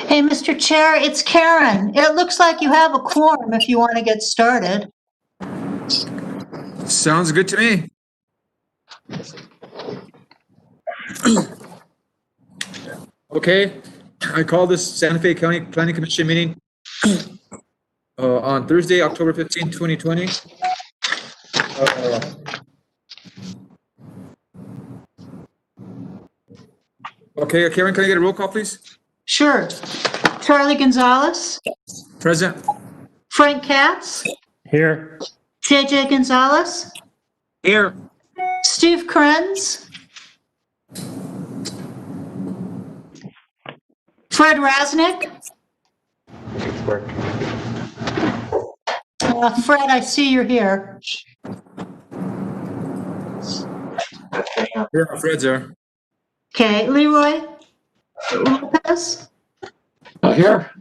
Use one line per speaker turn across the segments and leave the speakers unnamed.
Hey, Mr. Chair, it's Karen. It looks like you have a quorum if you want to get started.
Sounds good to me. Okay, I call this Santa Fe County Planning Commission meeting on Thursday, October 15, 2020. Okay, Karen, can I get a roll call, please?
Sure. Charlie Gonzalez,
Present.
Frank Katz,
Here.
JJ Gonzalez,
Here.
Steve Krenz, Fred Rasnick. Fred, I see you're here.
Yeah, Fred's there.
Okay, Leroy Lopez
Here.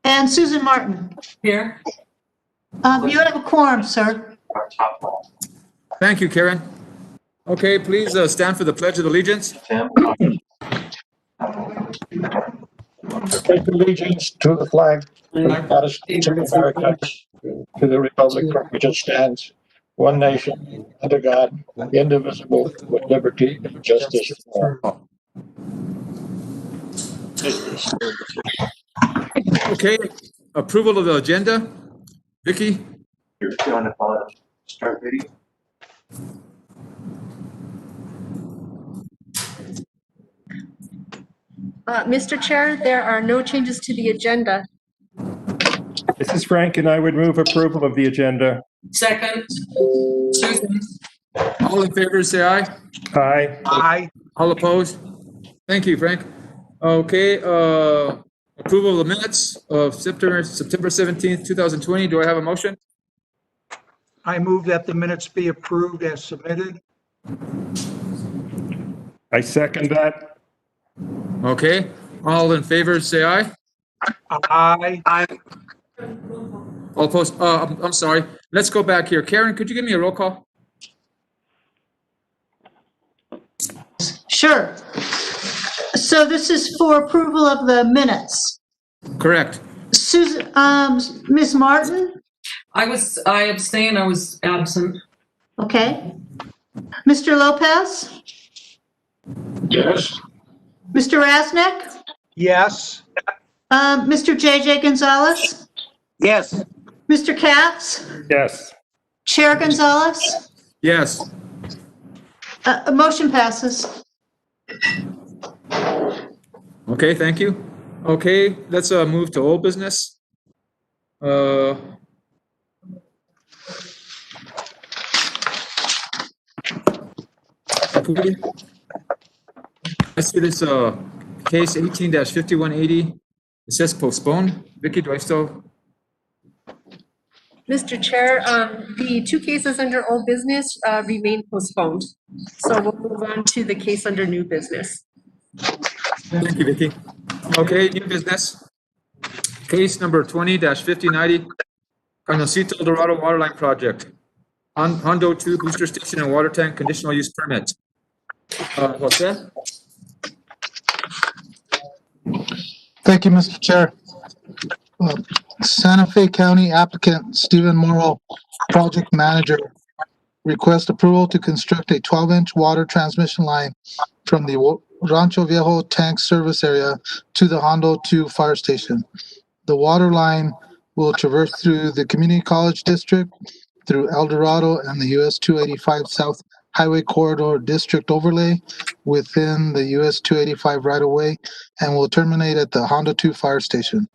and Susan Martin.
Here.
You have a quorum, sir.
Thank you, Karen. Okay, please stand for the Pledge of Allegiance.
Take allegiance to the flag of the United States of America, to the republic for which it stands, one nation, under God, indivisible, with liberty and justice for all.
Okay, approval of the agenda. Vicky?
You're on the start video.
Mr. Chair, there are no changes to the agenda.
This is Frank, and I would move approval of the agenda.
Second. Susan.
All in favor, say aye.
Aye.
Aye.
All opposed? Thank you, Frank. Okay, approval of the minutes of September 17th, 2020. Do I have a motion?
I move that the minutes be approved as submitted.
I second that.
Okay, all in favor, say aye.
Aye.
Aye.
All opposed? I'm sorry. Let's go back here. Karen, could you give me a roll call?
Sure. So this is for approval of the minutes.
Correct.
Susan, Ms. Martin?
I abstain. I was absent.
Okay. Mr. Lopez?
Yes.
Mr. Rasnick?
Yes.
Mr. JJ Gonzalez?
Yes.
Mr. Katz?
Yes.
Chair Gonzalez?
Yes.
Motion passes.
Okay, thank you. Okay, let's move to old business. I see this case 18-5180. It says postponed. Vicky, do I still?
Mr. Chair, the two cases under old business remain postponed. So we'll move on to the case under new business.
Thank you, Vicky. Okay, new business. Case number 20-5090, Carnosito El Dorado Waterline Project. Hondo 2 Booster Station and Water Tank Conditional Use Permit. Jose?
Thank you, Mr. Chair. Santa Fe County applicant Stephen Morrow, project manager, request approval to construct a 12-inch water transmission line from the Rancho Viejo tank service area to the Hondo 2 fire station. The water line will traverse through the Community College District, through El Dorado and the US 285 South Highway Corridor District Overlay within the US 285 right-of-way and will terminate at the Hondo 2 fire station.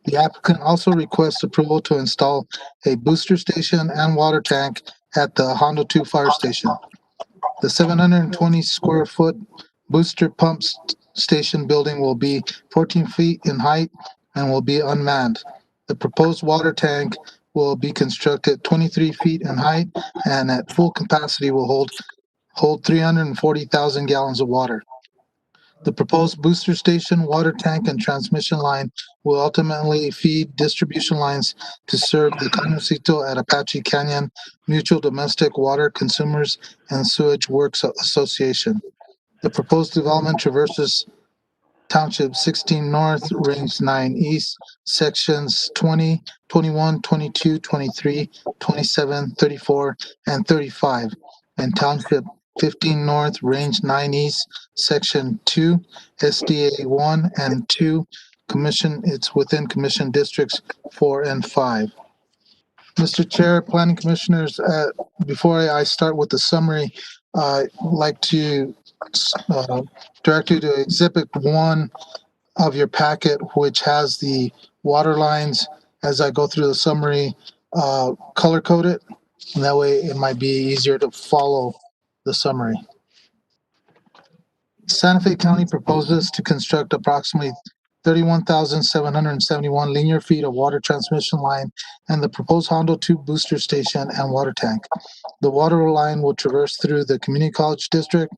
The applicant also requests approval to install a booster station and water tank at the Hondo 2 fire station. The 720 square foot booster pump station building will be 14 feet in height and will be unmanned. The proposed water tank will be constructed 23 feet in height and at full capacity will hold 340,000 gallons of water. The proposed booster station, water tank, and transmission line will ultimately feed distribution lines to serve the Cañoncito at Apache Canyon Mutual Domestic Water Consumers and Sewage Works Association. The proposed development traverses Township 16 North, Range 9 East, Sections 20, 21, 22, 23, 27, 34, and 35, and Township 15 North, Range 9 East, Section 2, SDA 1 and 2, it's within Commission Districts 4 and 5. Mr. Chair, Planning Commissioners, before I start with the summary, I'd like to direct you to Exhibit 1 of your packet, which has the water lines, as I go through the summary, color-coded, and that way it might be easier to follow the summary. Santa Fe County proposes to construct approximately 31,771 linear feet of water transmission line and the proposed Hondo 2 booster station and water tank. The water line will traverse through the Community College District,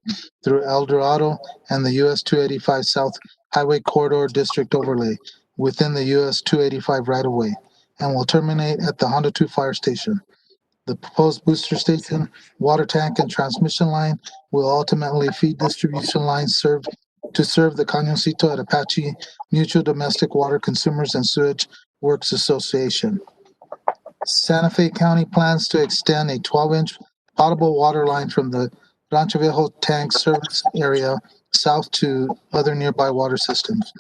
through El Dorado, and the US 285 South Highway Corridor District Overlay within the US 285 right-of-way, and will terminate at the Hondo 2 Fire Station. The proposed booster station, water tank, and transmission line will ultimately feed distribution lines to serve the Cañoncito at Apache Mutual Domestic Water Consumers and Sewage Works Association. Santa Fe County plans to extend a 12-inch potable water line from the Rancho Viejo tank service area south to other nearby water systems.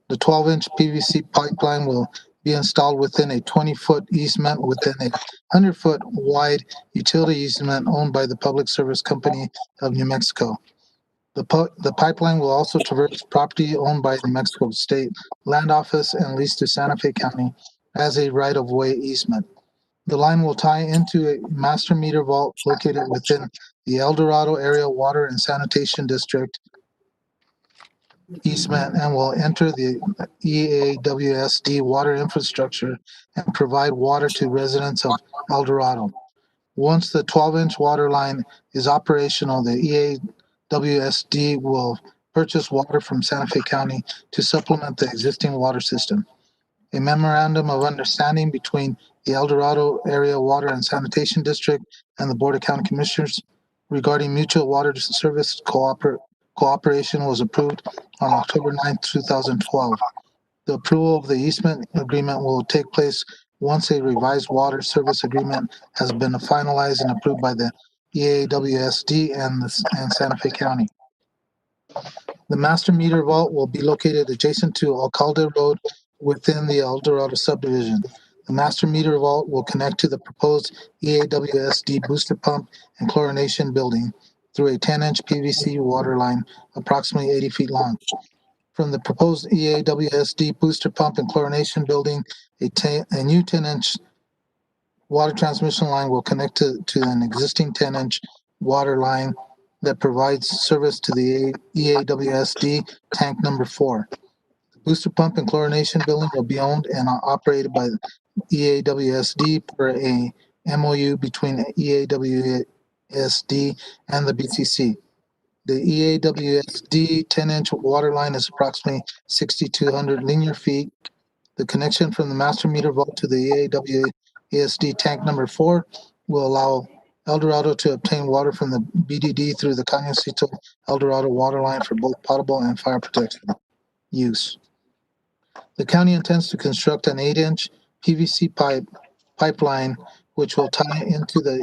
The 12-inch PVC pipeline will be installed within a 20-foot easement within a 100-foot wide utility easement owned by the Public Service Company of New Mexico. The pipeline will also traverse property owned by the New Mexico State Land Office and leased to Santa Fe County as a right-of-way easement. The line will tie into a master meter vault located within the El Dorado Area Water and Sanitation District easement and will enter the EAWSD water infrastructure and provide water to residents of El Dorado. Once the 12-inch water line is operational, the EAWSD will purchase water from Santa Fe County to supplement the existing water system. A memorandum of understanding between the El Dorado Area Water and Sanitation District and the Board of County Commissioners regarding mutual water service cooperation was approved on October 9, 2012. The approval of the easement agreement will take place once a revised water service agreement has been finalized and approved by the EAWSD and Santa Fe County. The master meter vault will be located adjacent to Alcalde Road within the El Dorado subdivision. The master meter vault will connect to the proposed EAWSD booster pump and chlorination building through a 10-inch PVC water line approximately 80 feet long. From the proposed EAWSD booster pump and chlorination building, a new 10-inch water transmission line will connect to an existing 10-inch water line that provides service to the EAWSD tank number 4. The booster pump and chlorination building will be owned and operated by EAWSD per a MOU between EAWSD and the BCC. The EAWSD 10-inch water line is approximately 6,200 linear feet. The connection from the master meter vault to the EAWSD tank number 4 will allow El Dorado to obtain water from the BDD through the Cañoncito El Dorado water line for both potable and fire protection use. The county intends to construct an 8-inch PVC pipeline which will tie into the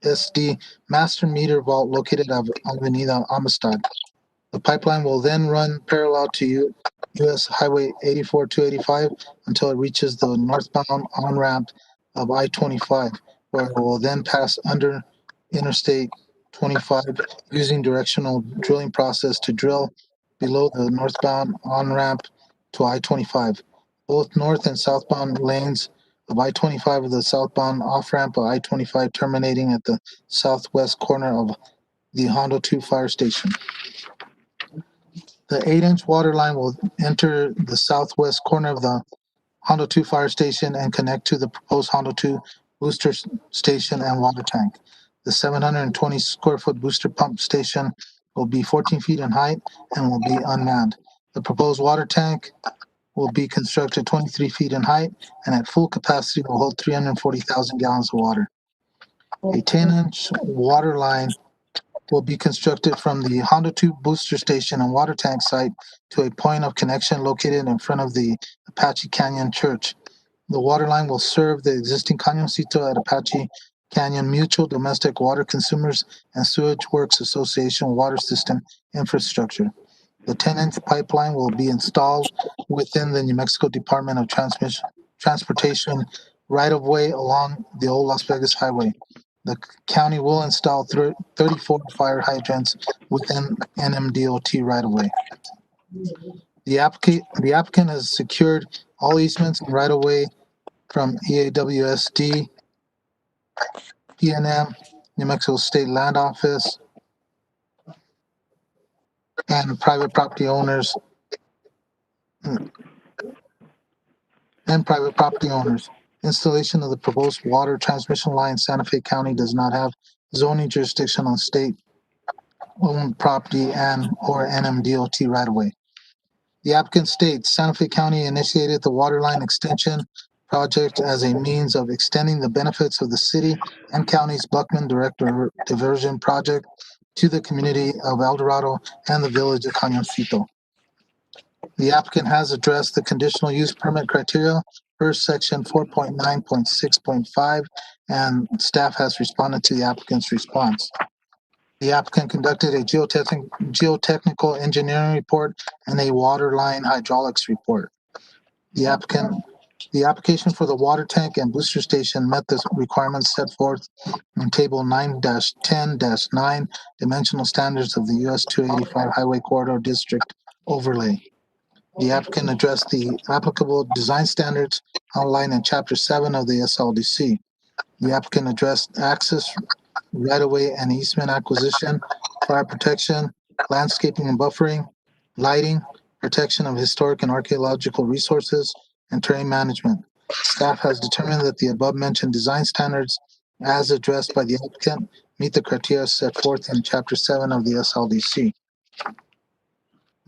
EAWSD master meter vault located on Avenida Amistad. The pipeline will then run parallel to US Highway 84-285 until it reaches the northbound on-ramp of I-25, where it will then pass under Interstate 25 using directional drilling process to drill below the northbound on-ramp to I-25. Both north and southbound lanes of I-25 are the southbound off-ramp of I-25 terminating at the southwest corner of the Hondo 2 Fire Station. The 8-inch water line will enter the southwest corner of the Hondo 2 fire station and connect to the proposed Hondo 2 booster station and water tank. The 720 square foot booster pump station will be 14 feet in height and will be unmanned. The proposed water tank will be constructed 23 feet in height and at full capacity will hold 340,000 gallons of water. A 10-inch water line will be constructed from the Hondo 2 booster station and water tank site to a point of connection located in front of the Apache Canyon Church. The water line will serve the existing Cañoncito at Apache Canyon Mutual Domestic Water Consumers and Sewage Works Association water system infrastructure. The 10-inch pipeline will be installed within the New Mexico Department of Transportation right-of-way along the old Las Vegas Highway. The county will install 34 fire hydrants within NMDOT right-of-way. The applicant has secured all easements and right-of-way from EAWSD, PNM, New Mexico State Land Office, and private property owners. Installation of the proposed water transmission line in Santa Fe County does not have zoning jurisdiction on state-owned property and or NMDOT right-of-way. The applicant states Santa Fe County initiated the water line extension project as a means of extending the benefits of the city and county's Buckman Direct Diversion Project to the community of El Dorado and the village of Cañoncito. The applicant has addressed the conditional use permit criteria per section 4.9.6.5, and staff has responded to the applicant's response. The applicant conducted a geotechnical engineering report and a water line hydraulics report. The application for the water tank and booster station met the requirements set forth in Table 9-10-9 Dimensional Standards of the US 285 Highway Corridor District Overlay. The applicant addressed the applicable design standards outlined in Chapter 7 of the SLDC. The applicant addressed access, right-of-way and easement acquisition, fire protection, landscaping and buffering, lighting, protection of historic and archaeological resources, and terrain management. Staff has determined that the above-mentioned design standards, as addressed by the applicant, meet the criteria set forth in Chapter 7 of the SLDC.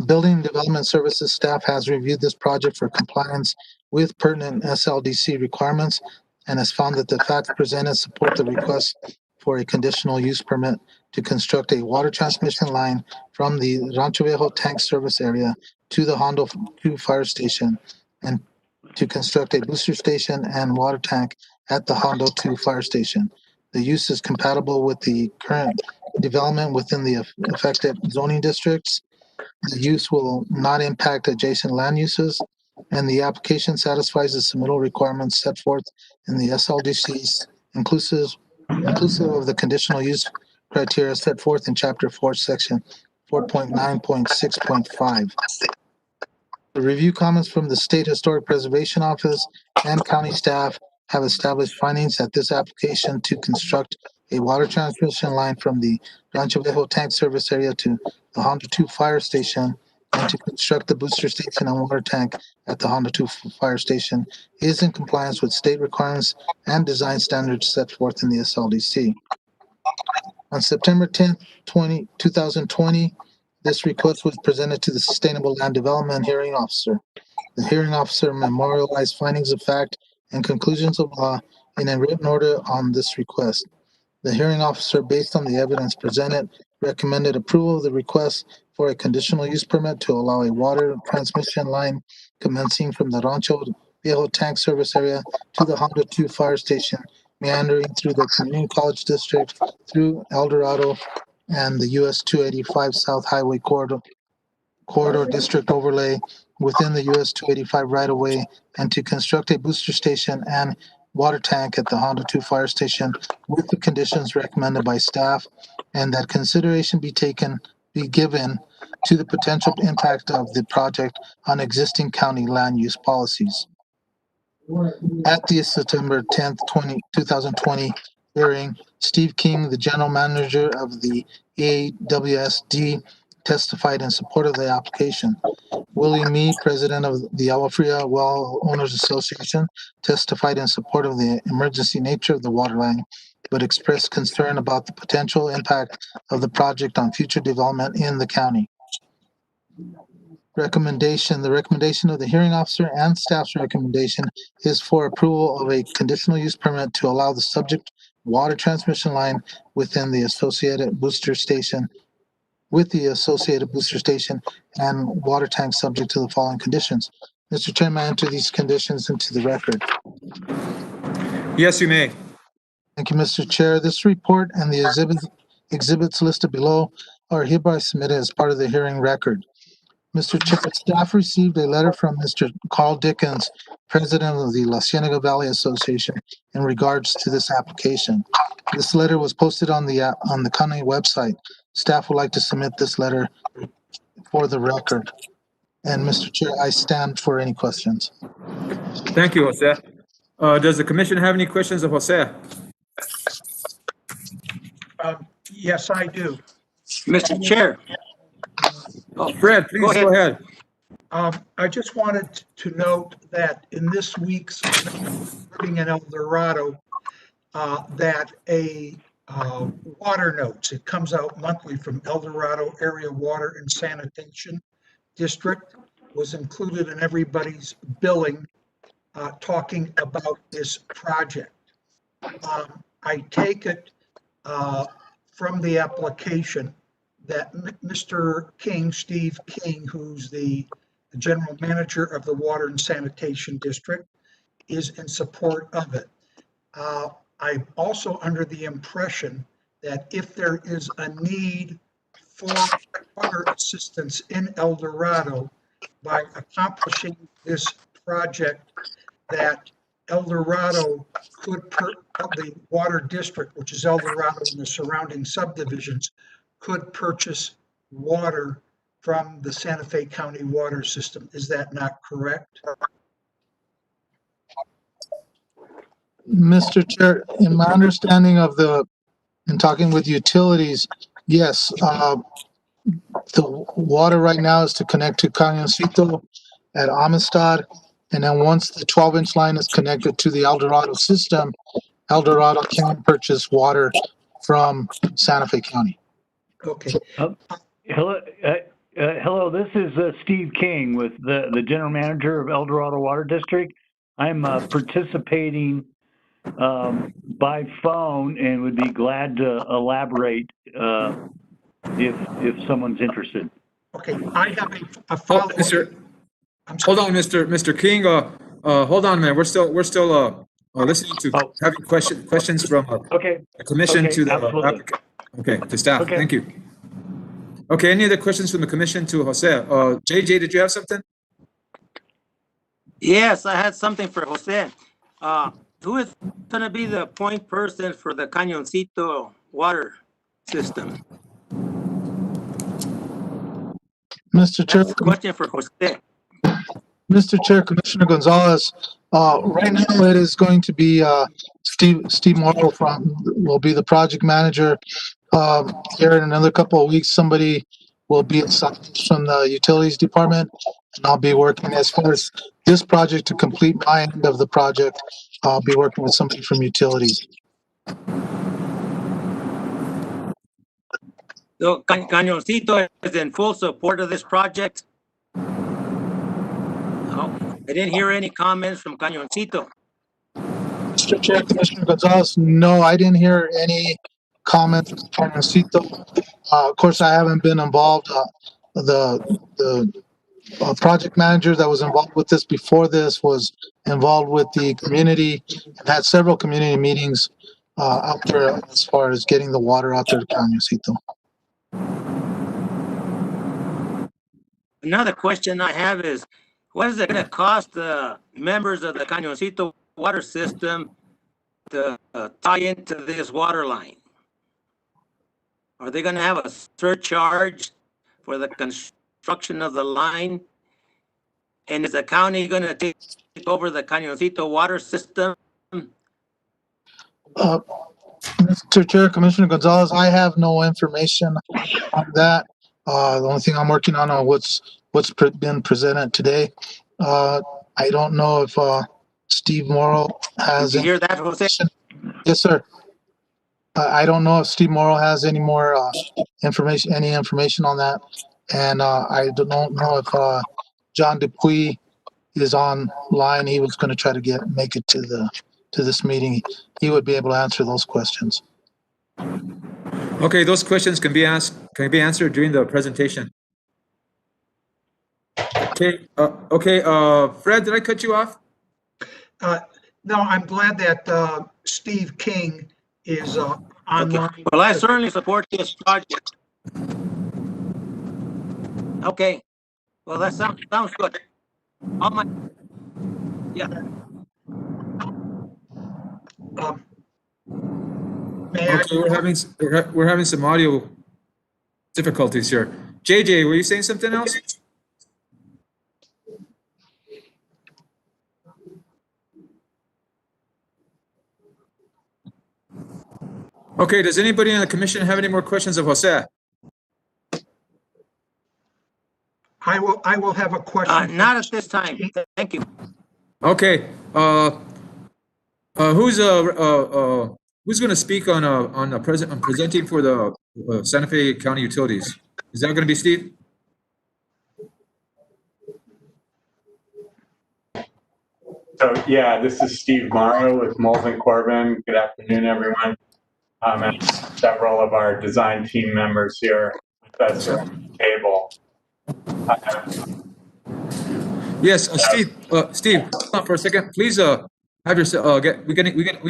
Building and Development Services staff has reviewed this project for compliance with pertinent SLDC requirements and has found that the facts presented support the request for a conditional use permit to construct a water transmission line from the Rancho Viejo tank service area to the Hondo 2 fire station and to construct a booster station and water tank at the Hondo 2 fire station. The use is compatible with the current development within the affected zoning districts. The use will not impact adjacent land uses, and the application satisfies the submittal requirements set forth in the SLDCs, inclusive of the conditional use criteria set forth in Chapter 4, Section 4.9.6.5. The review comments from the State Historic Preservation Office and county staff have established findings that this application to construct a water transmission line from the Rancho Viejo tank service area to the Hondo 2 fire station and to construct the booster station and water tank at the Hondo 2 fire station is in compliance with state requirements and design standards set forth in the SLDC. On September 10th, 2020, this request was presented to the Sustainable Land Development Hearing Officer. The hearing officer memorialized findings of fact and conclusions of law in a written order on this request. The hearing officer, based on the evidence presented, recommended approval of the request for a conditional use permit to allow a water transmission line commencing from the Rancho Viejo tank service area to the Hondo 2 fire station, meandering through the Community College District, through El Dorado, and the US 285 South Highway Corridor District Overlay within the US 285 right-of-way, and to construct a booster station and water tank at the Hondo 2 fire station with the conditions recommended by staff, and that consideration be given to the potential impact of the project on existing county land use policies. At the September 10th, 2020 hearing, Steve King, the general manager of the AWSD, testified in support of the application. Willie Mee, president of the Agua Fria Well Owners Association, testified in support of the emergency nature of the water line, but expressed concern about the potential impact of the project on future development in the county. The recommendation of the hearing officer and staff's recommendation is for approval of a conditional use permit to allow the subject water transmission line within the associated booster station and water tank subject to the following conditions. Mr. Chairman, I enter these conditions into the record.
Yes, you may.
Thank you, Mr. Chair. This report and the exhibits listed below are hereby submitted as part of the hearing record. Mr. Chair, staff received a letter from Mr. Carl Dickens, president of the La Cienega Valley Association, in regards to this application. This letter was posted on the county website. Staff would like to submit this letter for the record. And Mr. Chair, I stand for any questions.
Thank you, Jose. Does the commission have any questions of Jose?
Yes, I do.
Mr. Chair.
Fred, please go ahead.
I just wanted to note that in this week's Living in El Dorado, that a water notes, it comes out monthly from El Dorado Area Water and Sanitation District, was included in everybody's billing, talking about this project. I take it from the application that Mr. King, Steve King, who's the general manager of the Water and Sanitation District, is in support of it. I'm also under the impression that if there is a need for water assistance in El Dorado by accomplishing this project, that El Dorado could, the water district, which is El Dorado and the surrounding subdivisions, could purchase water from the Santa Fe County water system. Is that not correct?
Mr. Chair, in my understanding of in talking with utilities, yes, the water right now is to connect to Cañoncito at Amistad. And then once the 12-inch line is connected to the El Dorado system, El Dorado can purchase water from Santa Fe County.
Okay.
Hello, this is Steve King with the general manager of El Dorado Water District. I'm participating by phone and would be glad to elaborate if someone's interested.
Okay, I have a follow-up.
Hold on, Mr. King. Hold on a minute. We're still listening to having questions from the commission to the applicant. Okay, to staff.
Okay.
Thank you. Okay, any other questions from the commission to Jose? JJ, did you have something?
Yes, I had something for Jose. Who is going to be the point person for the Cañoncito water system?
Mr. Chair,
Question for Jose.
Mr. Chair, Commissioner Gonzalez, right now it is going to be Steve Morrow will be the project manager. Here in another couple of weeks, somebody will be assigned from the utilities department, and I'll be working as far as this project to complete my end of the project. I'll be working with somebody from utilities.
So Cañoncito is in full support of this project? Oh, I didn't hear any comments from Cañoncito.
Mr. Chair, Commissioner Gonzalez, no, I didn't hear any comments from Cañoncito. Of course, I haven't been involved. The project manager that was involved with this before this was involved with the community and had several community meetings out there as far as getting the water out there to Cañoncito.
Another question I have is, what is it going to cost the members of the Cañoncito water system to tie into this water line? Are they going to have a surcharge for the construction of the line? And is the county going to take over the Cañoncito water system?
Mr. Chair, Commissioner Gonzalez, I have no information on that. The only thing I'm working on what's been presented today. I don't know if Steve Morrow has.
Did you hear that, Jose?
Yes, sir. I don't know if Steve Morrow has any more information on that, and I don't know if John Dupuy is online. He was going to try to make it to this meeting. He would be able to answer those questions.
Okay, those questions can be answered during the presentation. Okay, Fred, did I cut you off?
No, I'm glad that Steve King is online.
Okay. Well, I certainly support this project. Okay. Well, that sounds good. Yeah.
May I?
Okay, we're having some audio difficulties here. JJ, were you saying something else? Okay, does anybody on the commission have any more questions of Jose?
I will have a question.
Not at this time. Thank you.
Okay, who's going to speak on presenting for the Santa Fe County Utilities? Is that going to be Steve?
So yeah, this is Steve Morrow with Moles and Corbin. Good afternoon, everyone. And several of our design team members here with us at the table.
Yes, Steve, hold on for a second. Please have yourself. We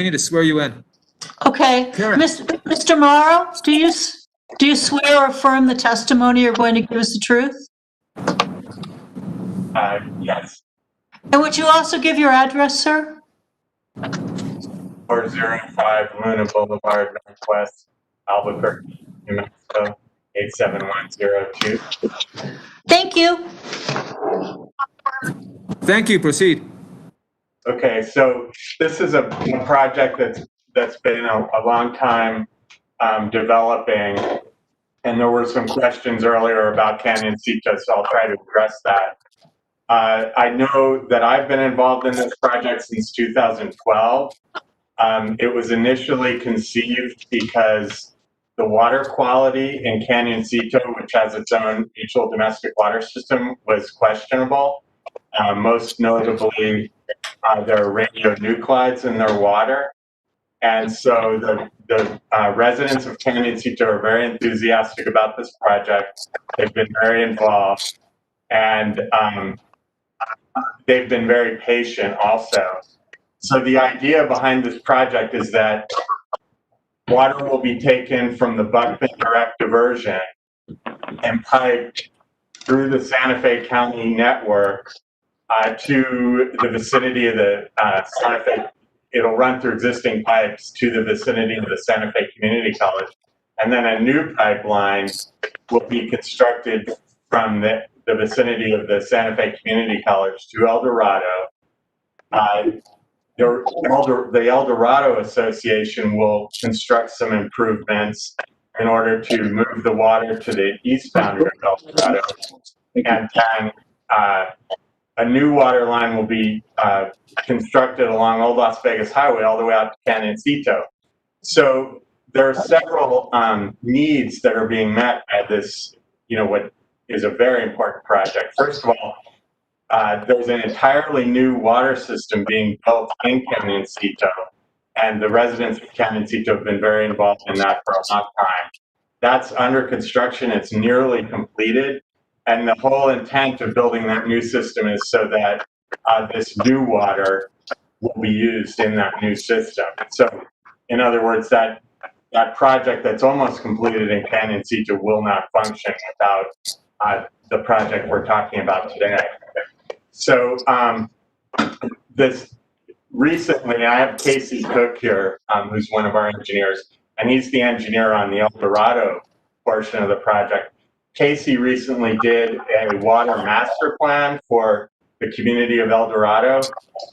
need to swear you in.
Okay,
Karen.
Mr. Morrow, do you swear or affirm the testimony you're going to give us the truth?
Yes.
And would you also give your address, sir?
405 Luna Boulevard, Northwest, Albuquerque, New Mexico, 87102.
Thank you.
Thank you. Proceed.
Okay, so this is a project that's been a long time developing, and there were some questions earlier about Canyoncito, so I'll try to address that. I know that I've been involved in this project since 2012. It was initially conceived because the water quality in Canyoncito, which has its own mutual domestic water system, was questionable. Most notably, there are radionuclides in their water. And so the residents of Canyoncito are very enthusiastic about this project. They've been very involved. And they've been very patient also. So the idea behind this project is that water will be taken from the Buckman direct diversion and piped through the Santa Fe County network to the vicinity of the Santa Fe. It'll run through existing pipes to the vicinity of the Santa Fe Community College. And then a new pipeline will be constructed from the vicinity of the Santa Fe Community College to El Dorado. The El Dorado Association will construct some improvements in order to move the water to the east boundary of El Dorado. And then a new water line will be constructed along Old Las Vegas Highway all the way out to Canyoncito. So there are several needs that are being met by this, what is a very important project. First of all, there's an entirely new water system being built in Canyoncito, and the residents of Canyoncito have been very involved in that for a long time. That's under construction. It's nearly completed. And the whole intent of building that new system is so that this new water will be used in that new system. So, in other words, that project that's almost completed in Canyoncito will not function without the project we're talking about today. So, recently, I have Casey Cook here, who's one of our engineers, and he's the engineer on the El Dorado portion of the project. Casey recently did a water master plan for the community of El Dorado,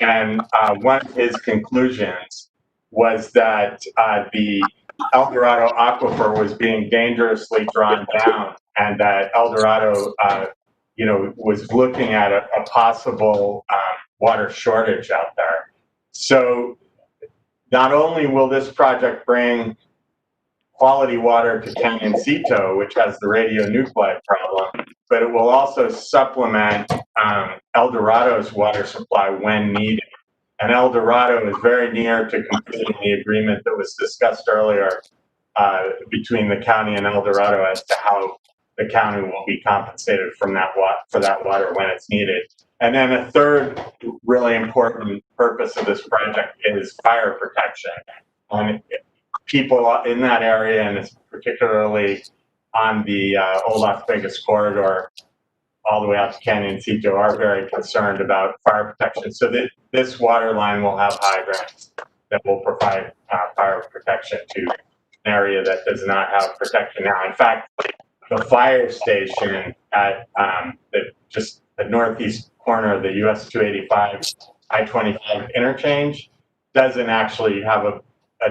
and one of his conclusions was that the El Dorado aquifer was being dangerously drawn down and that El Dorado, was looking at a possible water shortage out there. So not only will this project bring quality water to Canyonsito, which has the radionuclide problem, but it will also supplement El Dorado's water supply when needed. And El Dorado is very near to completing the agreement that was discussed earlier between the county and El Dorado as to how the county will be compensated for that water when it's needed. And then a third really important purpose of this project is fire protection. People in that area, and it's particularly on the old Las Vegas corridor, all the way out to Canyonsito, are very concerned about fire protection. So this water line will have hydrants that will provide fire protection to an area that does not have protection now. In fact, the fire station at just the northeast corner of the US 285 I-25 interchange doesn't actually have a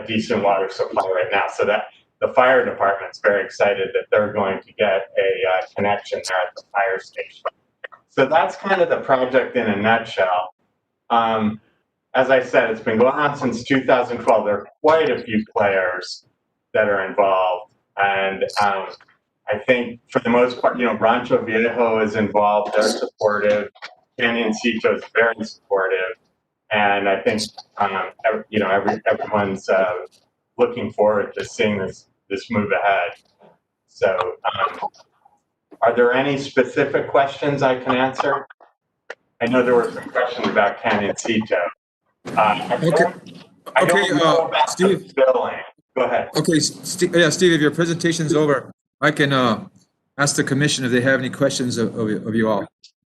decent water supply right now. So that the fire department's very excited that they're going to get a connection there at the fire station. So that's kind of the project in a nutshell. As I said, it's been going on since 2012. There are quite a few players that are involved. And I think for the most part, Rancho Viejo is involved. They're supportive. Canyonsito is very supportive. And I think, everyone's looking forward to seeing this move ahead. So are there any specific questions I can answer? I know there were some questions about Canyonsito. I don't know about
Steve.
the billing. Go ahead.
Okay, Steve, if your presentation's over, I can ask the commission if they have any questions of you all.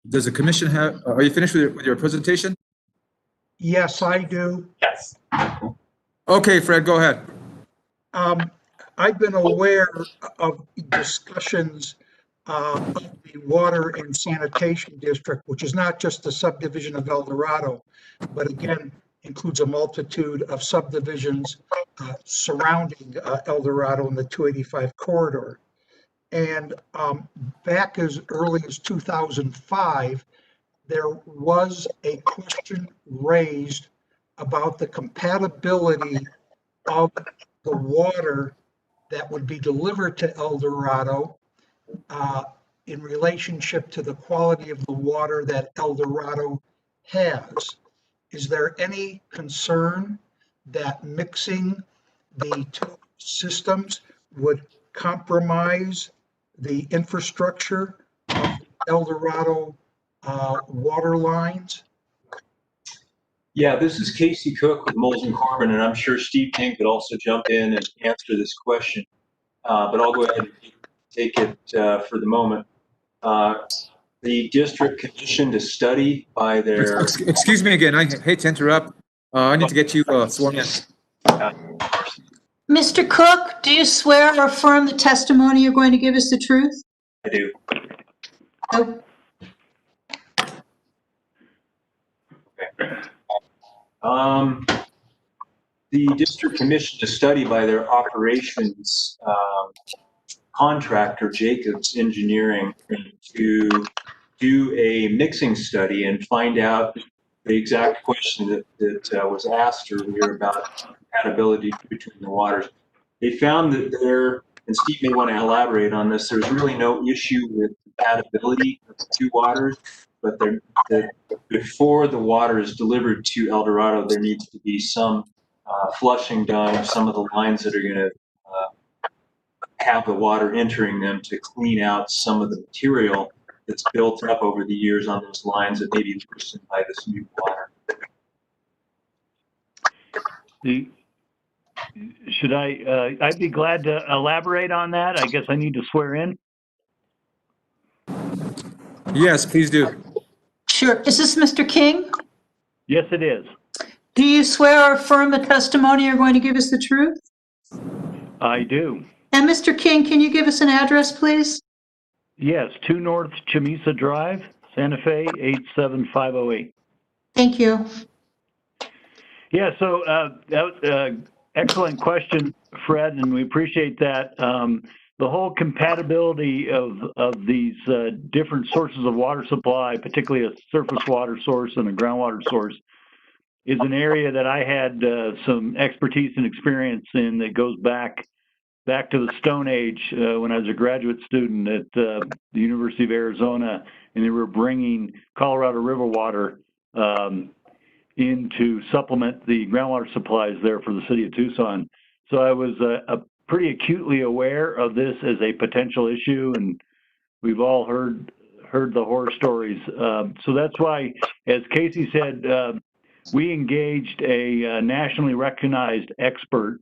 Does the commission have, are you finished with your presentation?
Yes, I do.
Yes.
Okay, Fred, go ahead.
I've been aware of discussions of the Water and Sanitation District, which is not just a subdivision of El Dorado, but again, includes a multitude of subdivisions surrounding El Dorado in the 285 corridor. And back as early as 2005, there was a question raised about the compatibility of the water that would be delivered to El Dorado in relationship to the quality of the water that El Dorado has. Is there any concern that mixing the two systems would compromise the infrastructure of El Dorado water lines?
Yeah, this is Casey Cook with Moles and Corbin, and I'm sure Steve King could also jump in and answer this question. But I'll go ahead and take it for the moment. The district commissioned a study by their...
Excuse me again, I hate to interrupt. I need to get you sworn in.
Mr. Cook, do you swear or affirm the testimony you're going to give us the truth?
I do.
Oh.
The district commissioned a study by their operations contractor, Jacobs Engineering, to do a mixing study and find out the exact question that was asked earlier about compatibility between the waters. They found that there, and Steve may want to elaborate on this, there's really no issue with compatibility of the two waters, but before the water is delivered to El Dorado, there needs to be some flushing done of some of the lines that are going to have the water entering them to clean out some of the material that's built up over the years on those lines that may be loosened by this new water.
Should I'd be glad to elaborate on that. I guess I need to swear in.
Yes, please do.
Sure. Is this Mr. King?
Yes, it is.
Do you swear or affirm the testimony you're going to give us the truth?
I do.
And Mr. King, can you give us an address, please?
Yes, 2 North Chamisa Drive, Santa Fe, 87508.
Thank you.
Yeah, so that was excellent question, Fred, and we appreciate that. the whole compatibility of these different sources of water supply, particularly a surface water source and a groundwater source, is an area that I had some expertise and experience in that goes back to the Stone Age when I was a graduate student at the University of Arizona, and they were bringing Colorado River water in to supplement the groundwater supplies there for the city of Tucson. So I was pretty acutely aware of this as a potential issue, and we've all heard the horror stories. So that's why, as Casey said, we engaged a nationally recognized expert,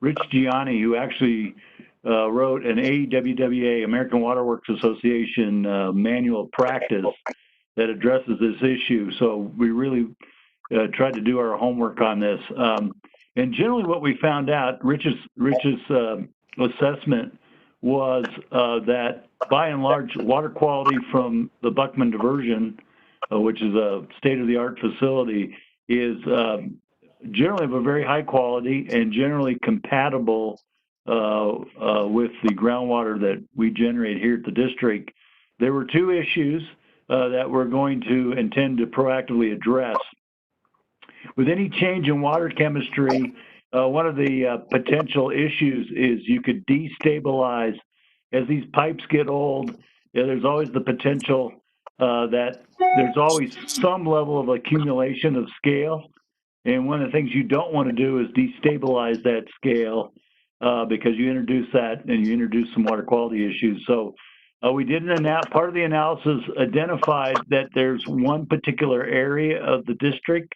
Rich Gianni, who actually wrote an AWWA, American Water Works Association manual of practice that addresses this issue. So we really tried to do our homework on this. And generally what we found out, Rich's assessment was that by and large, water quality from the Buckman diversion, which is a state-of-the-art facility, is generally of a very high quality and generally compatible with the groundwater that we generate here at the district. There were two issues that we're going to intend to proactively address. With any change in water chemistry, one of the potential issues is you could destabilize. As these pipes get old, there's always the potential that there's always some level of accumulation of scale. And one of the things you don't want to do is destabilize that scale because you introduce that and you introduce some water quality issues. So we did part of the analysis identified that there's one particular area of the district.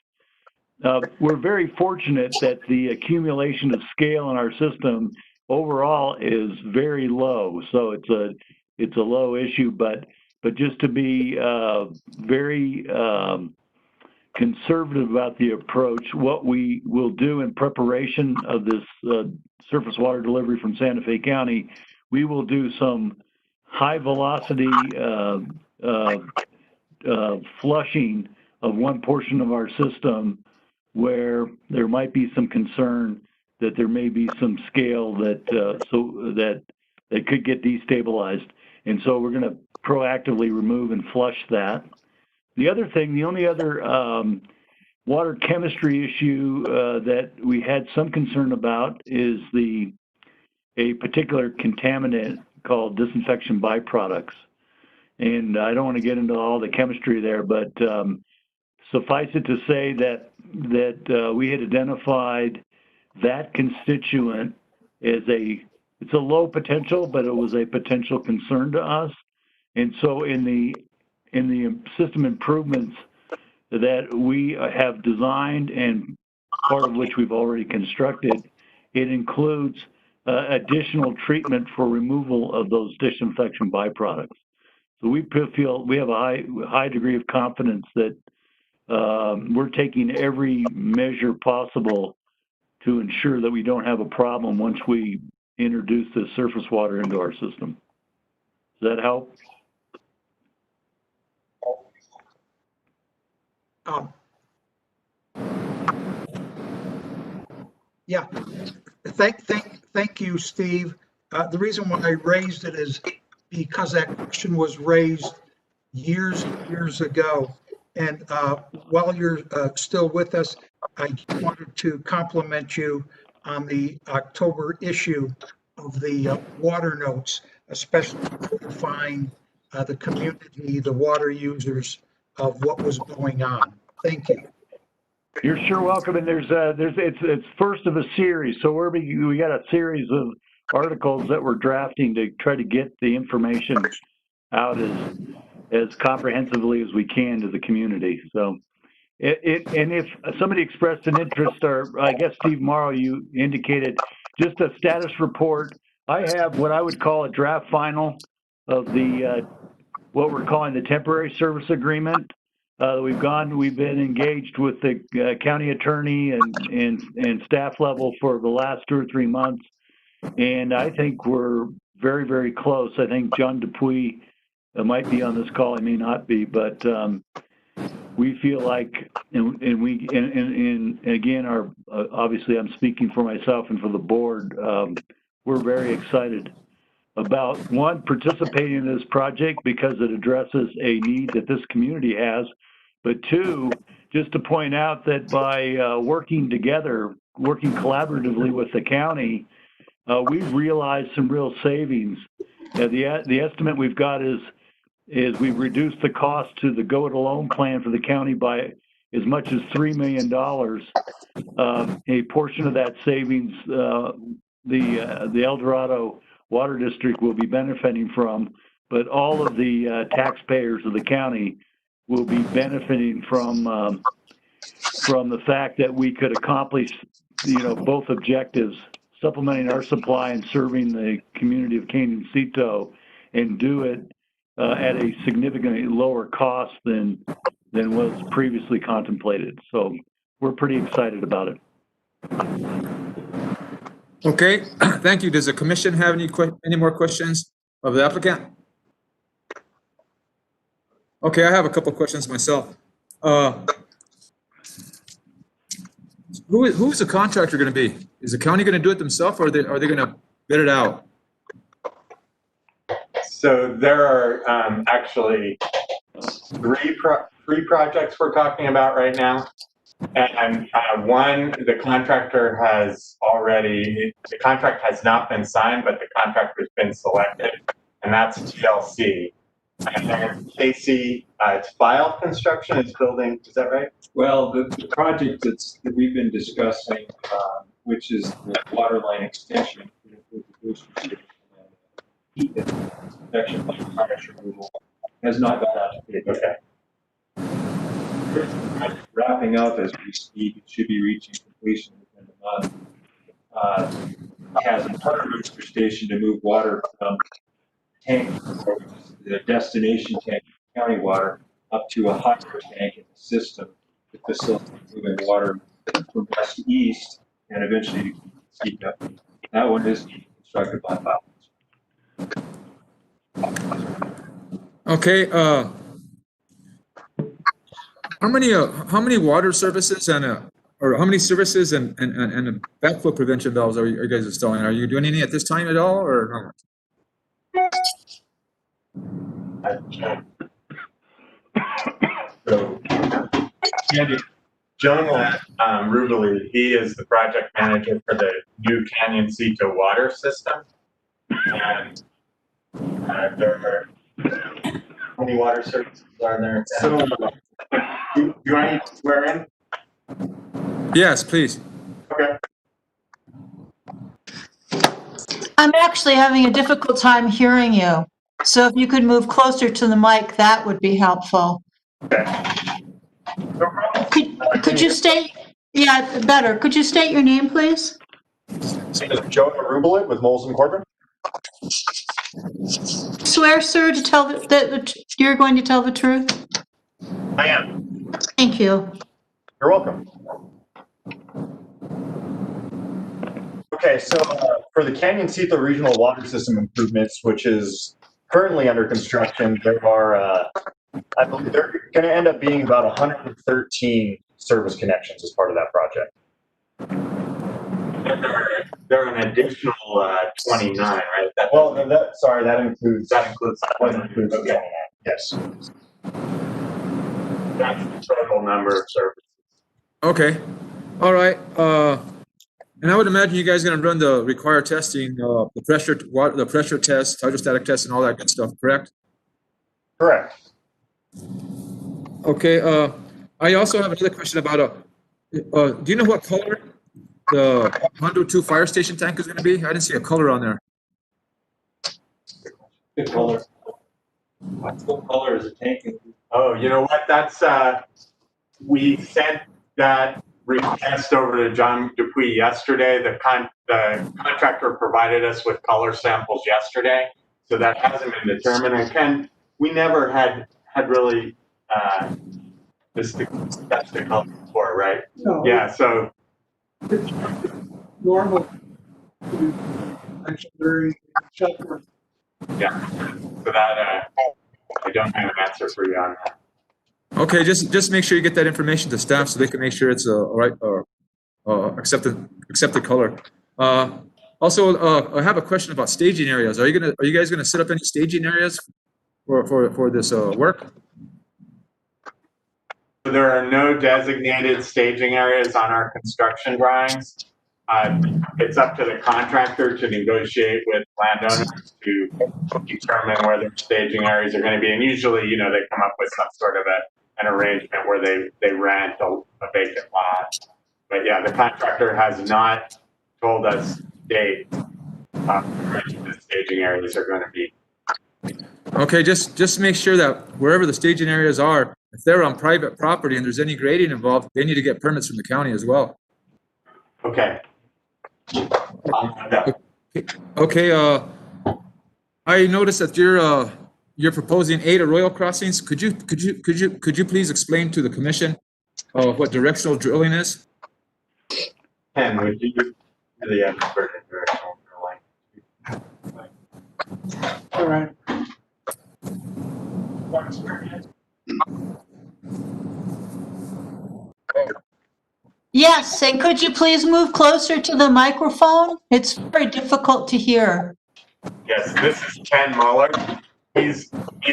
We're very fortunate that the accumulation of scale in our system overall is very low. So it's a low issue, but just to be very conservative about the approach, what we will do in preparation of this surface water delivery from Santa Fe County, we will do some high velocity flushing of one portion of our system where there might be some concern that there may be some scale that could get destabilized. And so we're going to proactively remove and flush that. The only other water chemistry issue that we had some concern about is a particular contaminant called disinfection byproducts. And I don't want to get into all the chemistry there, but suffice it to say that we had identified that constituent as it's a low potential, but it was a potential concern to us. And so in the system improvements that we have designed and part of which we've already constructed, it includes additional treatment for removal of those disinfection byproducts. So we feel we have a high degree of confidence that we're taking every measure possible to ensure that we don't have a problem once we introduce the surface water into our system. Does that help?
Yeah, thank you, Steve. The reason why I raised it is because that question was raised years ago. And while you're still with us, I wanted to compliment you on the October issue of the water notes, especially notifying the community, the water users, of what was going on. Thank you.
You're sure welcome. And it's first of a series. So we got a series of articles that we're drafting to try to get the information out as comprehensively as we can to the community. So and if somebody expressed an interest, or I guess Steve Morrow, you indicated just a status report. I have what I would call a draft final of the what we're calling the temporary service agreement. We've been engaged with the county attorney and staff level for the last 2 or 3 months. And I think we're very, very close. I think John Dupuy might be on this call. He may not be, but we feel like, and again, obviously I'm speaking for myself and for the board, we're very excited about, one, participating in this project because it addresses a need that this community has, but two, just to point out that by working together, working collaboratively with the county, we've realized some real savings. The estimate we've got is we've reduced the cost to the go-it-alone plan for the county by as much as $3 million. A portion of that savings, the El Dorado Water District will be benefiting from, but all of the taxpayers of the county will be benefiting from the fact that we could accomplish, both objectives, supplementing our supply and serving the community of Cañoncito, and do it at a significantly lower cost than was previously contemplated. So we're pretty excited about it.
Okay, thank you. Does the commission have any more questions of the applicant? Okay, I have a couple of questions myself. Who is the contractor going to be? Is the county going to do it themselves, or are they going to bid it out?
So there are actually three projects we're talking about right now. And one, the contract has not been signed, but the contractor's been selected, and that's TLC. And then Casey, it's File Construction is building, is that right?
Well, the project that we've been discussing, which is the water line extension, heat protection, pressure removal, has not gone out to bid.
Okay.
Wrapping up as we speak, it should be reaching completion within a month. Has a water booster station to move water from tank, the destination tank, county water, up to a hydro tank in the system to facilitate moving water from west to east and eventually to Cañoncito. That one is constructed by File.
Okay, how many water services or how many services and backflow prevention valves are you guys installing? Are you doing any at this time at all, or
no? So, Jonah Rubeli, he is the project manager for the new Cañoncito water system, and there are, how many water services are there? So, do you want me to swear in?
Yes, please.
Okay.
I'm actually having a difficult time hearing you. So if you could move closer to the mic, that would be helpful.
Okay.
Could you state, yeah, better. Could you state your name, please?
So it's Jonah Rubeli with Moles and Corbin.
Swear, sir, to tell that you're going to tell the truth?
I am.
Thank you.
You're welcome. Okay, so for the Cañoncito Regional Water System improvements, which is currently under construction, there are, I believe they're going to end up being about 113 service connections as part of that project. There are an additional 29, right? That includes. Okay. Yes. That's the total number of services.
Okay, all right. And I would imagine you guys are going to run the required testing, the pressure test, hydrostatic test, and all that good stuff, correct?
Correct.
Okay. I also have another question about do you know what color the Hondo 2 fire station tank is going to be? I didn't see a color on there.
Good color. What color is the tank?
Oh, you know what? That's we sent that request over to John Dupuy yesterday. The contractor provided us with color samples yesterday, so that hasn't been determined. And Ken, we never had really that's the color before, right?
No.
Yeah. So
It's normal to actually very shelter.
yeah. So that I don't have an answer for you on that.
Okay, just make sure you get that information to staff so they can make sure it's all right or accepted color. Also, I have a question about staging areas. Are you guys gonna set up any staging areas for this work?
There are no designated staging areas on our construction drawings. It's up to the contractor to negotiate with landowners to determine where their staging areas are going to be. And usually, you know, they come up with some sort of an arrangement where they rent a vacant lot. But yeah, the contractor has not told us date where the staging areas are going to be.
Okay, just make sure that wherever the staging areas are, if they're on private property and there's any grading involved, they need to get permits from the county as well.
Okay.
Okay, I noticed that you're proposing 8 arroyo crossings. Could you please explain to the commission what directional drilling is?
Ken, would you really expert in directional drilling?
All right.
Yes, and could you please move closer to the microphone? It's very difficult to hear.
Yes, this is Ken Muller. He's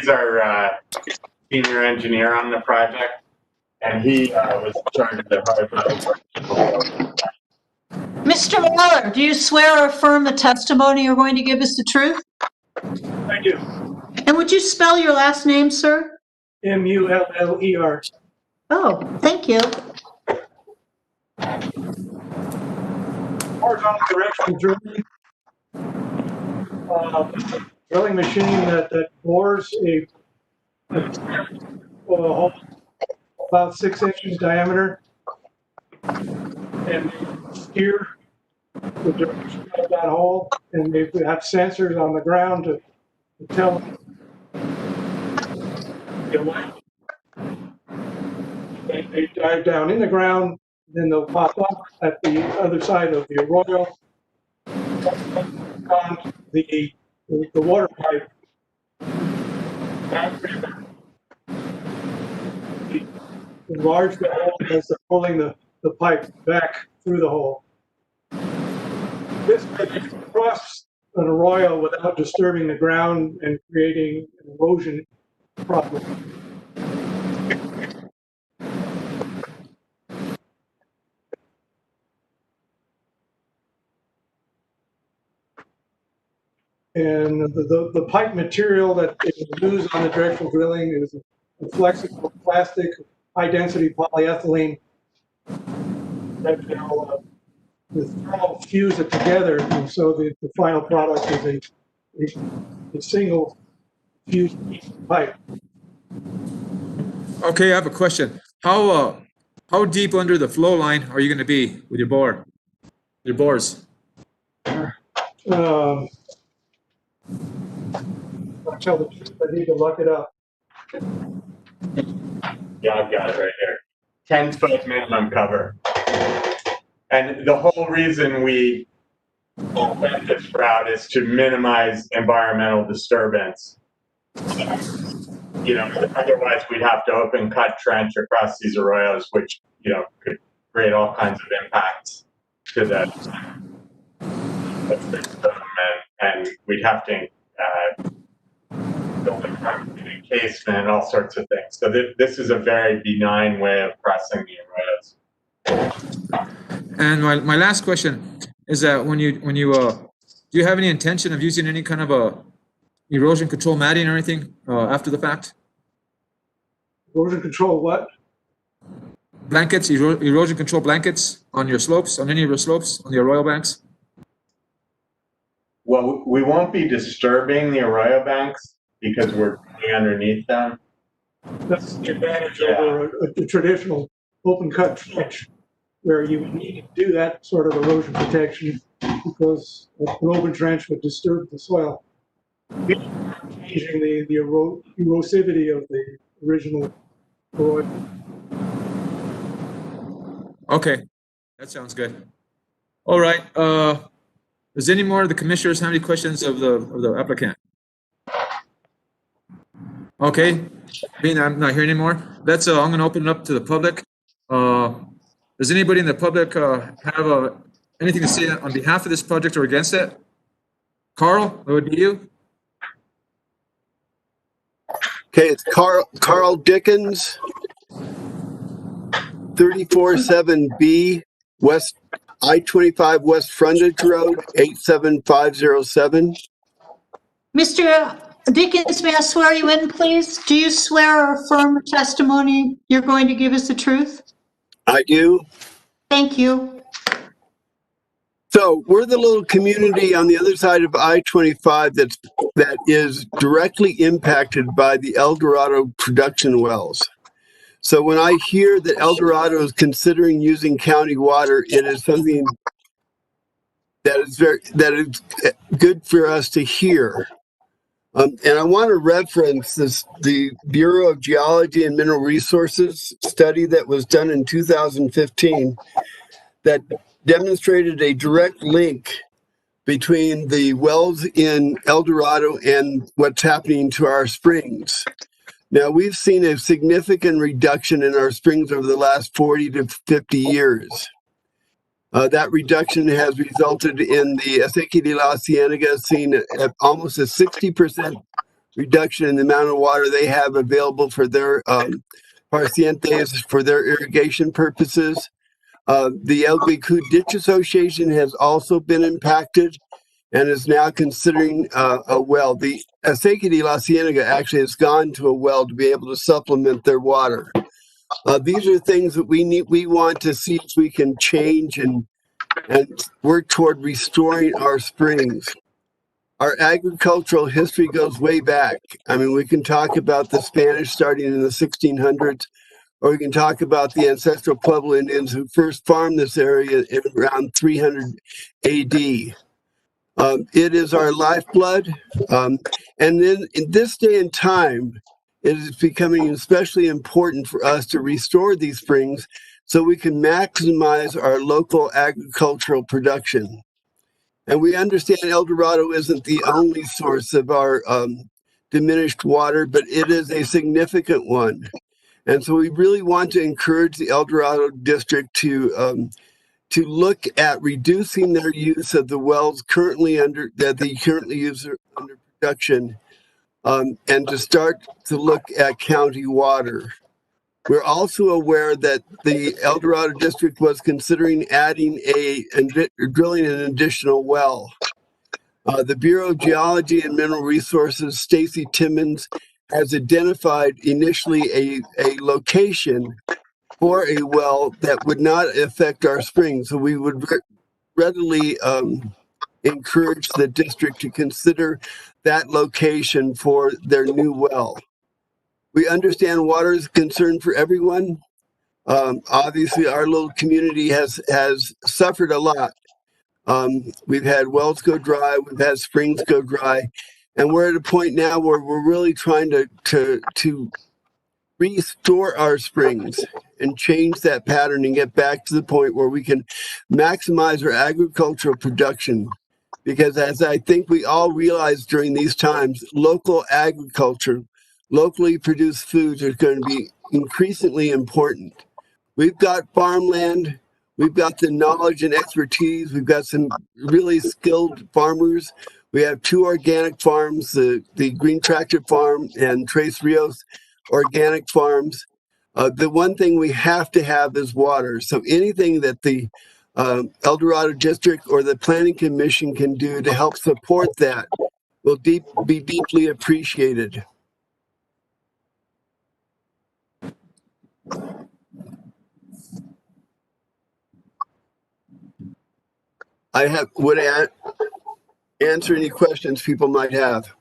our senior engineer on the project, and he was in charge of the hard.
Mr. Mueller, do you swear or affirm the testimony you're going to give is the truth?
I do.
And would you spell your last name, sir?
Muller.
Oh, thank you.
Horizontal directional drilling. Drilling machine that bores a hole about 6 inches diameter and steer the direction of that hole, and they have sensors on the ground to tell the light. They dive down in the ground, then they'll pop up at the other side of the arroyo on the water pipe. Enlarge the hole as they're pulling the pipe back through the hole. This can cross an arroyo without disturbing the ground and creating an erosion problem. And the pipe material that is used on the directional drilling is a flexible plastic, high-density polyethylene that will thermal fuse it together, and so the final product is a single fused piece of pipe.
Okay, I have a question. How deep under the flow line are you going to be with your bores?
I'll tell the truth, I need to look it up.
Yeah, I've got it right here. 10-foot minimum cover. And the whole reason we went this route is to minimize environmental disturbance. You know, otherwise we'd have to open cut trench across these arroyos, which, you know, could create all kinds of impacts to the system, and we'd have to build a concrete encasement and all sorts of things. So this is a very benign way of crossing the arroyos.
And my last question is that when you do you have any intention of using any kind of erosion control matting or anything after the fact?
Erosion control what?
Blankets, erosion control blankets on your slopes, on any of your slopes, on the arroyo banks?
Well, we won't be disturbing the arroyo banks because we're going underneath them.
That's the advantage over a traditional open cut trench, where you would need to do that sort of erosion protection because an open trench would disturb the soil, changing the erosivity of the original arroyo.
Okay, that sounds good. All right. Does any more of the commissioners have any questions of the applicant? Okay, being I'm not hearing anymore, I'm going to open it up to the public. Does anybody in the public have anything to say on behalf of this project or against it? Carl, that would be you.
Okay, it's Carl Dickens, 347B West I-25 West Frontage Road, 87507.
Mr. Dickens, may I swear you in, please? Do you swear or affirm testimony you're going to give us the truth?
I do.
Thank you.
So we're the little community on the other side of I-25 that is directly impacted by the El Dorado production wells. So when I hear that El Dorado is considering using county water, it is something that is good for us to hear. And I want to reference the Bureau of Geology and Mineral Resources study that was done in 2015 that demonstrated a direct link between the wells in El Dorado and what's happening to our springs. Now, we've seen a significant reduction in our springs over the last 40 to 50 years. That reduction has resulted in the Acequia de la Cienega seeing almost a 60% reduction in the amount of water they have available for their parcientes, for their irrigation purposes. The El Guicu Ditch Association has also been impacted and is now considering a well. The Acequia de la Cienega actually has gone to a well to be able to supplement their water. These are things that we want to see if we can change and work toward restoring our springs. Our agricultural history goes way back. I mean, we can talk about the Spanish starting in the 1600s, or we can talk about the ancestral Pueblo Indians who first farmed this area in around 300 AD. It is our lifeblood. And then in this day and time, it is becoming especially important for us to restore these springs so we can maximize our local agricultural production. And we understand El Dorado isn't the only source of our diminished water, but it is a significant one. And so we really want to encourage the El Dorado district to look at reducing their use of the wells that they currently use under production, and to start to look at county water. We're also aware that the El Dorado district was considering adding drilling an additional well. The Bureau of Geology and Mineral Resources, Stacy Timmons, has identified initially a location for a well that would not affect our springs. So we would readily encourage the district to consider that location for their new well. We understand water is a concern for everyone. Obviously, our little community has suffered a lot. We've had wells go dry, we've had springs go dry, and we're at a point now where we're really trying to restore our springs and change that pattern and get back to the point where we can maximize our agricultural production. Because as I think we all realize during these times, local agriculture, locally produced foods are going to be increasingly important. We've got farmland, we've got the knowledge and expertise, we've got some really skilled farmers. We have 2 organic farms, the Green Tractor Farm and Tres Rios organic farms. The one thing we have to have is water. So anything that the El Dorado District or the Planning Commission can do to help support that will be deeply appreciated. Would answer any questions people might have.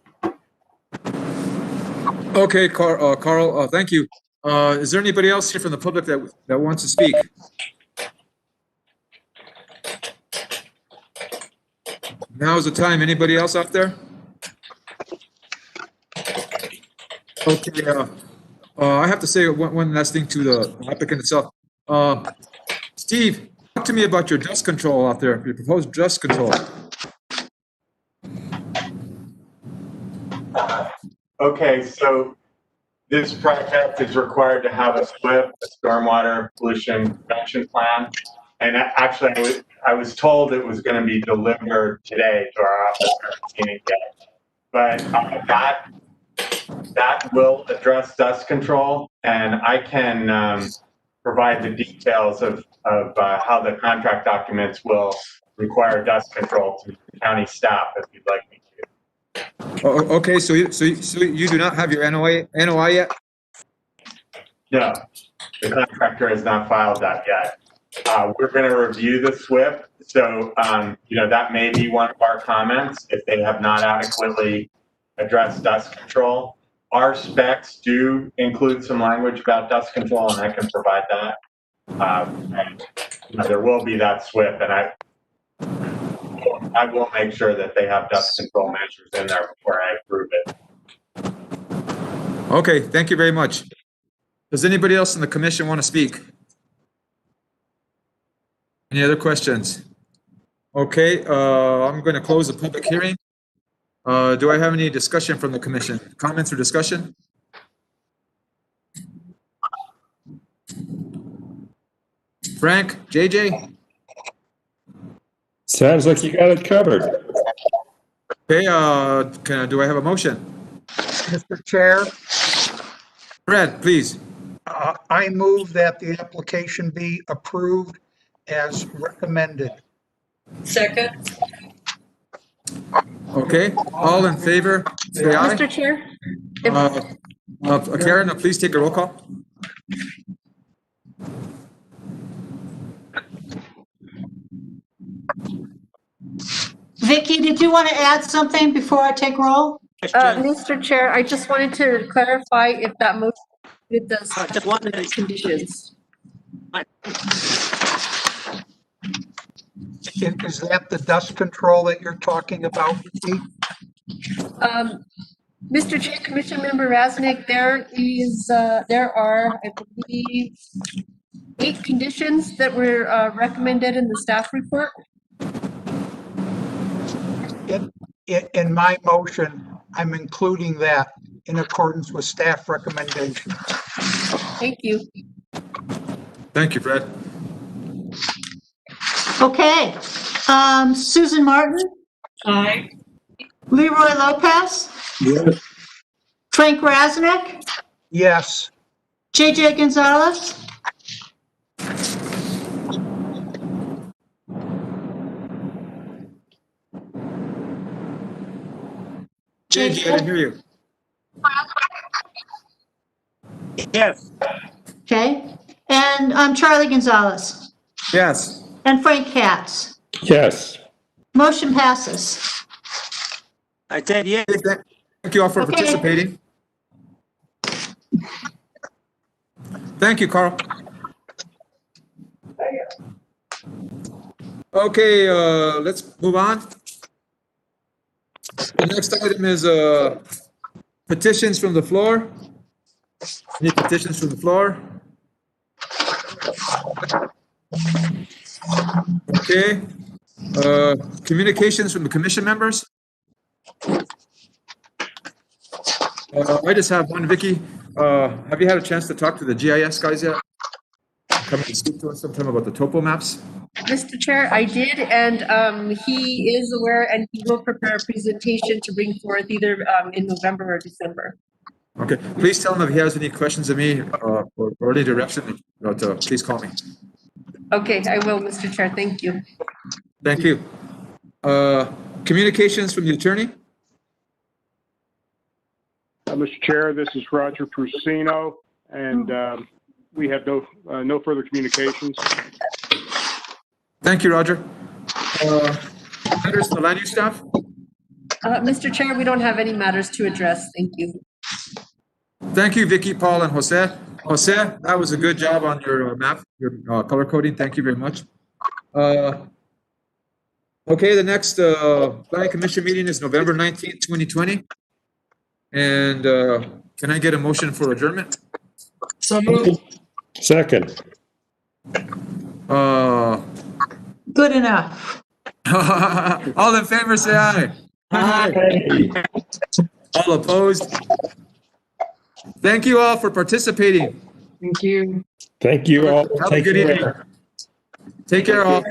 Okay, Carl, thank you. Is there anybody else here from the public that wants to speak? Now is the time. Anybody else out there? Okay, I have to say one last thing to the applicant itself. Steve, talk to me about your dust control out there, your proposed dust control.
Okay, so this project is required to have a SWIP, stormwater pollution prevention plan. Actually, I was told it was going to be delivered today to our office. I haven't seen it yet. But that will address dust control, and I can provide the details of how the contract documents will require dust control to the county staff if you'd like me to.
Okay, so you do not have your NOI yet?
No, the contractor has not filed that yet. We're going to review the SWIP, so that may be one of our comments if they have not adequately addressed dust control. Our specs do include some language about dust control, and I can provide that. There will be that SWIP, and I will make sure that they have dust control measures in there before I approve it.
Okay, thank you very much. Does anybody else in the commission want to speak? Any other questions? Okay, I'm going to close the public hearing. Do I have any discussion from the commission? Comments or discussion? Frank, JJ?
Sounds like you got it covered.
Okay, do I have a motion?
Mr. Chair,
Fred, please.
I move that the application be approved as recommended.
Second.
Okay, all in favor, say aye.
Mr. Chair?
Karen, please take a roll call.
Vicky, did you want to add something before I take roll?
Mr. Chair, I just wanted to clarify if that motion it does just one of the conditions.
Is that the dust control that you're talking about, Vicky?
Mr. Chair, Commission Member Rasnick, there are, I believe, 8 conditions that were recommended in the staff report.
In my motion, I'm including that in accordance with staff recommendations.
Thank you.
Thank you, Fred.
Okay, Susan Martin,
Aye.
Leroy Lopez,
Yes.
Frank Raznik,
Yes.
JJ Gonzalez,
JJ, I didn't hear you.
Yes.
okay, and Charlie Gonzalez,
Yes.
and Frank Katz.
Yes.
Motion passes.
I said yes.
Thank you all for
Okay.
participating. Thank you, Carl. Okay, let's move on. The next item is petitions from the floor. Any petitions from the floor? Okay. Communications from the commission members? I just have one, Vicky. Have you had a chance to talk to the GIS guys yet? Come and speak to us sometime about the topo maps?
Mr. Chair, I did, and he is aware, and he will prepare a presentation to bring forth either in November or December.
Okay, please tell him if he has any questions of me or any direction, please call me.
Okay, I will, Mr. Chair. Thank you.
Thank you. Communications from the attorney?
Mr. Chair, this is Roger Prusino, and we have no further communications.
Thank you, Roger. Matters from the land use staff?
Mr. Chair, we don't have any matters to address. Thank you.
Thank you, Vicky, Paul, and Jose. Jose, that was a good job on your map, your color coding. Thank you very much. Okay, the next planning commission meeting is November 19th, 2020. And can I get a motion for adjournment?
So moved.
Second.
Good enough.
All in favor, say aye.
Aye.
All opposed? Thank you all for participating.
Thank you.
Thank you all.
Have a
Take
good
care.
evening. Take care all.